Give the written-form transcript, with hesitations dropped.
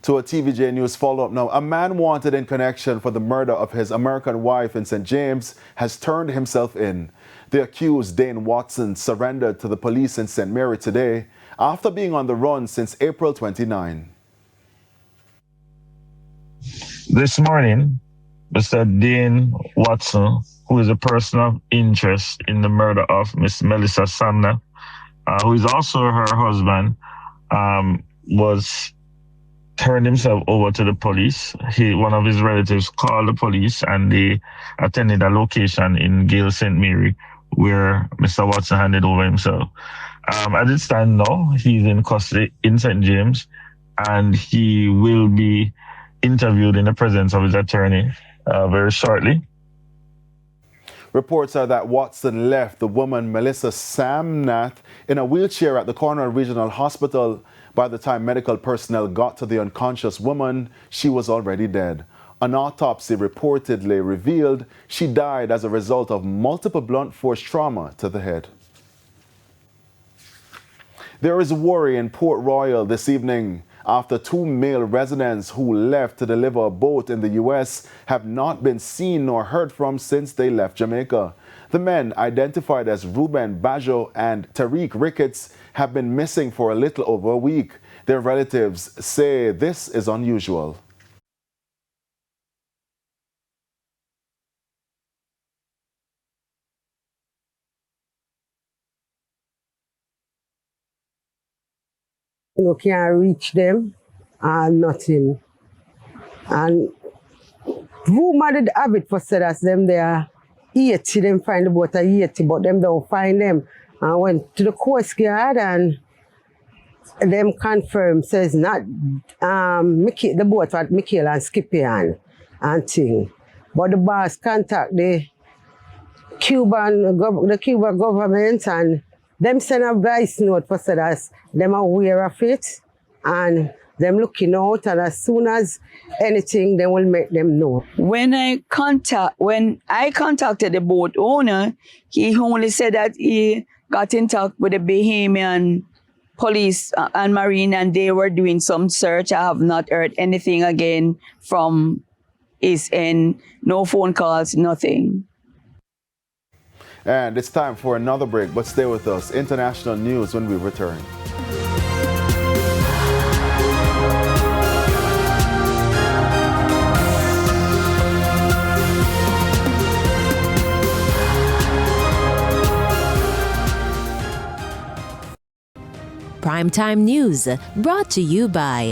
To a TVJ News follow-up now. A man wanted in connection for the murder of his American wife in St. James has turned himself in. The accused, Dane Watson, surrendered to the police in St. Mary today after being on the run since April 29. This morning, Mr. Dane Watson, who is a person of interest in the murder of Miss Melissa Samnath, who is also her husband, was turned himself over to the police. One of his relatives called the police and they attended a location in Gale St. Mary where Mr. Watson handed over himself. At this time now, he's in custody in St. James and he will be interviewed in the presence of his attorney very shortly. Reports are that Watson left the woman Melissa Samnath in a wheelchair at the Cornwall Regional Hospital. By the time medical personnel got to the unconscious woman, she was already dead. An autopsy reportedly revealed she died as a result of multiple blunt force trauma to the head. There is worry in Port Royal this evening after two male residents who left to deliver a boat in the U.S. have not been seen nor heard from since they left Jamaica. The men, identified as Ruben Bajo and Tariq Ricketts, have been missing for a little over a week. Their relatives say this is unusual. You can't reach them and nothing. And rumor did have it for said as them they are 80, them find the boat at 80, but them don't find them. I went to the Coast Guard and them confirmed says not the boat at Michael and Skippy and thing. But the boss contact the Cuban government and them send a voice note for said as them aware of it and them looking out, and as soon as anything they will make them know. When I contacted the boat owner, he only said that he got in touch with the Bahamian police and marine and they were doing some search. I have not heard anything again from his end, no phone calls, nothing. And it's time for another break, but stay with us. International news when we return. Primetime News, brought to you by